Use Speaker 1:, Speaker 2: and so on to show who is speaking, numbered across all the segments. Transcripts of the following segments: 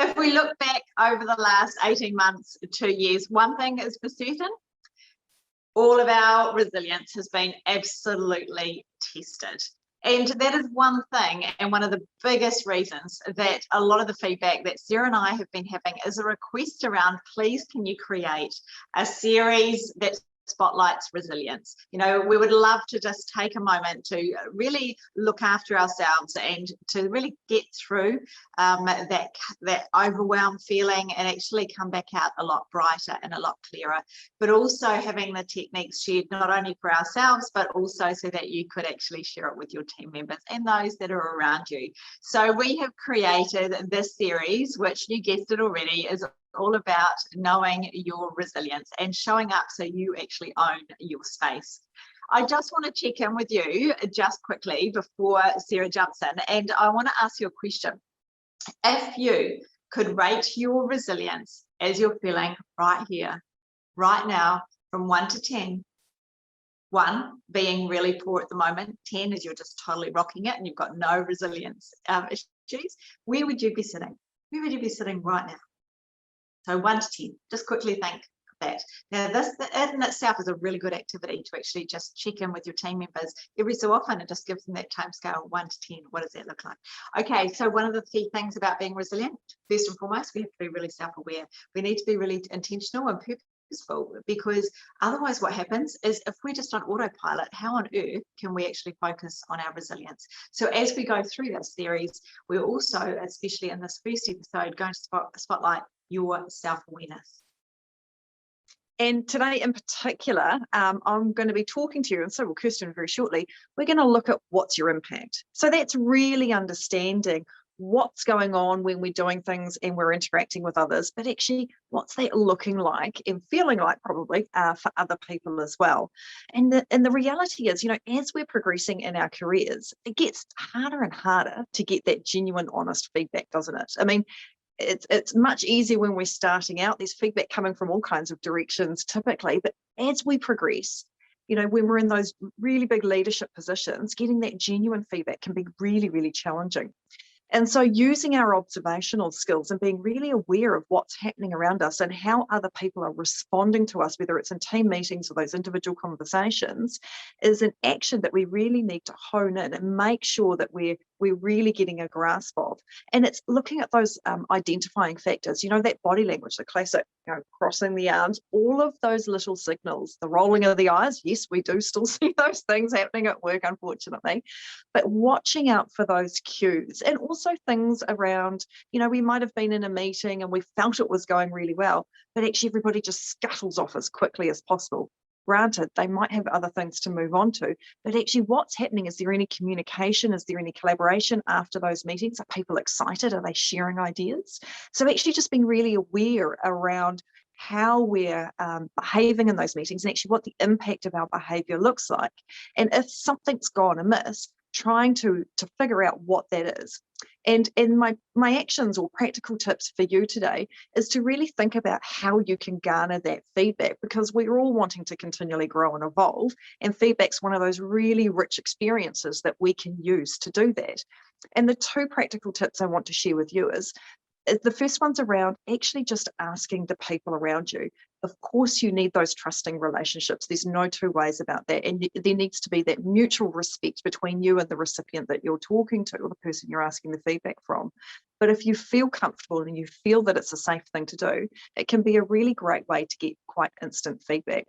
Speaker 1: If we look back over the last 18 months, 2 years, one thing is for certain, all of our resilience has been absolutely tested. And that is one thing, and one of the biggest reasons that a lot of the feedback that Sarah and I have been having is a request around, please, can you create a series that spotlights resilience? You know, we would love to just take a moment to really look after ourselves and to really get through that overwhelmed feeling and actually come back out a lot brighter and a lot clearer, but also having the techniques shared not only for ourselves, but also so that you could actually share it with your team members and those that are around you. So we have created this series, which you guessed it already, is all about knowing your resilience and showing up so you actually own your space. I just want to check in with you just quickly before Sarah jumps in, and I want to ask you a question. If you could rate your resilience as you're feeling right here, right now, from 1 to 10, 1 being really poor at the moment, 10 is you're just totally rocking it and you've got no resilience issues, where would you be sitting? Where would you be sitting right now? So 1 to 10, just quickly think of that. Now, this in itself is a really good activity to actually just check in with your team members every so often and just give them that time scale, 1 to 10. What does that look like? Okay, so one of the key things about being resilient, first and foremost, we have to be really self-aware. We need to be really intentional and purposeful, because otherwise what happens is if we're just on autopilot, how on earth can we actually focus on our resilience? So as we go through this series, we're also, especially in this first episode, going to spotlight your self-awareness. And today in particular, I'm going to be talking to you, and so will Kirsten very shortly. We're going to look at what's your impact. So that's really understanding what's going on when we're doing things and we're interacting with others, but actually what's that looking like and feeling like probably for other people as well. And the reality is, you know, as we're progressing in our careers, it gets harder and harder to get that genuine, honest feedback, doesn't it? I mean, it's much easier when we're starting out. There's feedback coming from all kinds of directions typically, but as we progress, you know, when we're in those really big leadership positions, getting that genuine feedback can be really, really challenging. And so using our observational skills and being really aware of what's happening around us and how other people are responding to us, whether it's in team meetings or those individual conversations, is an action that we really need to hone in and make sure that we're really getting a grasp of. And it's looking at those identifying factors, you know, that body language, the classic, you know, crossing the arms, all of those little signals, the rolling of the eyes. Yes, we do still see those things happening at work, unfortunately, but watching out for those cues. And also things around, you know, we might have been in a meeting and we felt it was going really well, but actually everybody just scuttles off as quickly as possible. Granted, they might have other things to move on to, but actually what's happening? Is there any communication? Is there any collaboration after those meetings? Are people excited? Are they sharing ideas? So actually just being really aware around how we're behaving in those meetings and actually what the impact of our behavior looks like. And if something's gone amiss, trying to figure out what that is. And my actions or practical tips for you today is to really think about how you can garner that feedback, because we're all wanting to continually grow and evolve, and feedback's one of those really rich experiences that we can use to do that. And the 2 practical tips I want to share with you is the first one's around actually just asking the people around you. Of course, you need those trusting relationships. There's no 2 ways about that. And there needs to be that mutual respect between you and the recipient that you're talking to, or the person you're asking the feedback from. But if you feel comfortable and you feel that it's a safe thing to do, it can be a really great way to get quite instant feedback.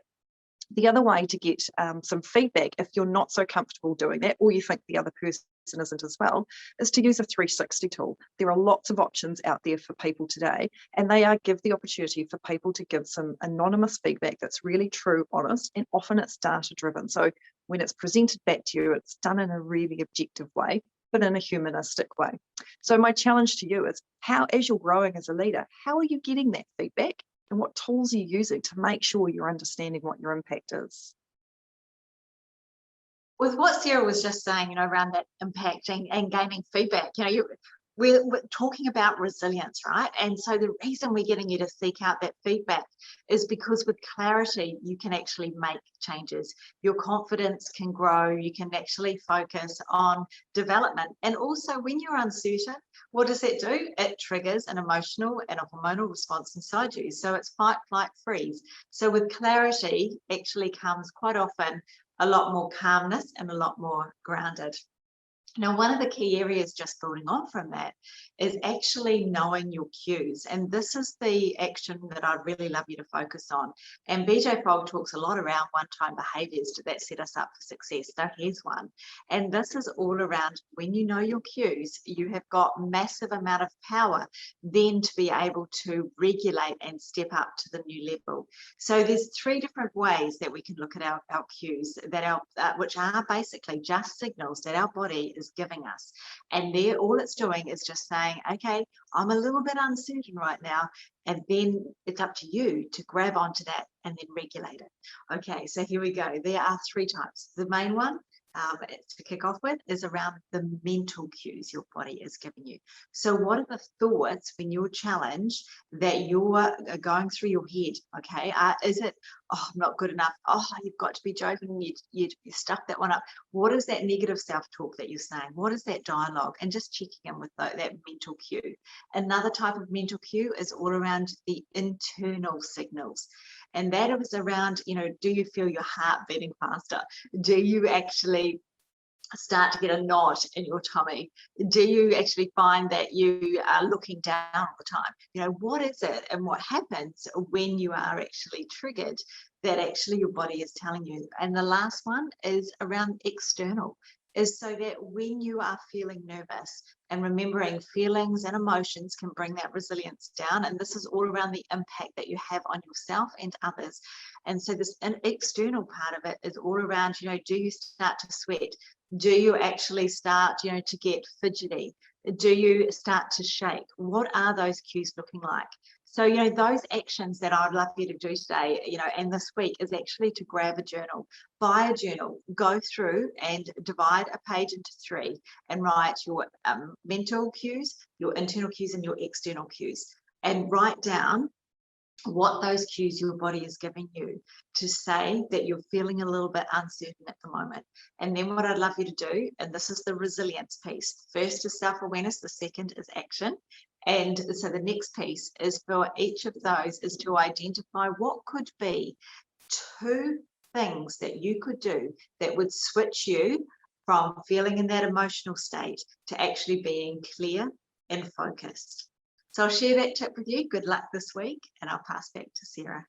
Speaker 1: The other way to get some feedback, if you're not so comfortable doing that, or you think the other person isn't as well, is to use a 360 tool. There are lots of options out there for people today, and they give the opportunity for people to give some anonymous feedback that's really true, honest, and often it's data driven. So when it's presented back to you, it's done in a really objective way, but in a humanistic way. So my challenge to you is, how, as you're growing as a leader, how are you getting that feedback? And what tools are you using to make sure you're understanding what your impact is? With what Sarah was just saying, you know, around that impact and gaining feedback, you know, we're talking about resilience, right? And so the reason we're getting you to seek out that feedback is because with clarity, you can actually make changes. Your confidence can grow. You can actually focus on development. And also when you're uncertain, what does it do? It triggers an emotional and a hormonal response inside you. So it's fight, flight, freeze. So with clarity actually comes quite often a lot more calmness and a lot more grounded. Now, one of the key areas, just building on from that, is actually knowing your cues. And this is the action that I'd really love you to focus on. And BJ Fogg talks a lot around one-time behaviors that set us up for success. So here's one. And this is all around when you know your cues, you have got massive amount of power then to be able to regulate and step up to the new level. So there's 3 different ways that we can look at our cues that which are basically just signals that our body is giving us, and there all it's doing is just saying, okay, I'm a little bit uncertain right now, and then it's up to you to grab onto that and then regulate it. Okay, so here we go. There are 3 types. The main one to kick off with is around the mental cues your body is giving you. So what are the thoughts when you're challenged that you're going through your head? Okay, is it, oh, I'm not good enough, oh, you've got to be joking, you stuck that one up? What is that negative self-talk that you're saying? What is that dialogue? And just checking in with that mental cue. Another type of mental cue is all around the internal signals. And that is around, do you feel your heart beating faster? Do you actually start to get a knot in your tummy? Do you actually find that you are looking down all the time? What is it and what happens when you are actually triggered that actually your body is telling you? And the last one is around external, is so that when you are feeling nervous, and remembering feelings and emotions can bring that resilience down, and this is all around the impact that you have on yourself and others. And so this an external part of it is all around, do you start to sweat? Do you actually start, to get fidgety? Do you start to shake? What are those cues looking like? So, those actions that I'd love you to do today, and this week, is actually to grab a journal, buy a journal, go through and divide a page into 3 and write your mental cues, your internal cues, and your external cues, and write down what those cues your body is giving you to say that you're feeling a little bit uncertain at the moment. And then what I'd love you to do, and this is the resilience piece, first is self-awareness, the second is action. And so the next piece is for each of those is to identify what could be 2 things that you could do that would switch you from feeling in that emotional state to actually being clear and focused. So I'll share that tip with you. Good luck this week, and I'll pass back to Sarah.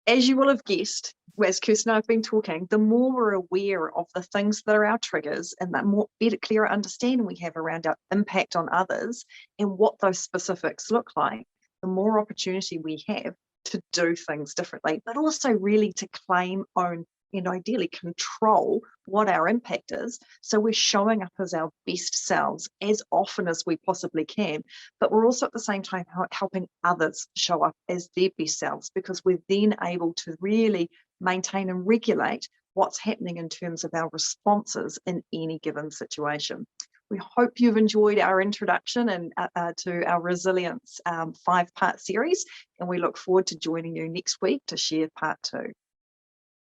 Speaker 2: As you will have guessed, as Kirsten and I have been talking, the more we're aware of the things that are our triggers and the more clearer understanding we have around our impact on others and what those specifics look like, the more opportunity we have to do things differently, but also really to claim, own, and ideally control what our impact is. So we're showing up as our best selves as often as we possibly can, but we're also at the same time helping others show up as their best selves, because we're then able to really maintain and regulate what's happening in terms of our responses in any given situation. We hope you've enjoyed our introduction and to our resilience 5-part series, and we look forward to joining you next week to share part 2.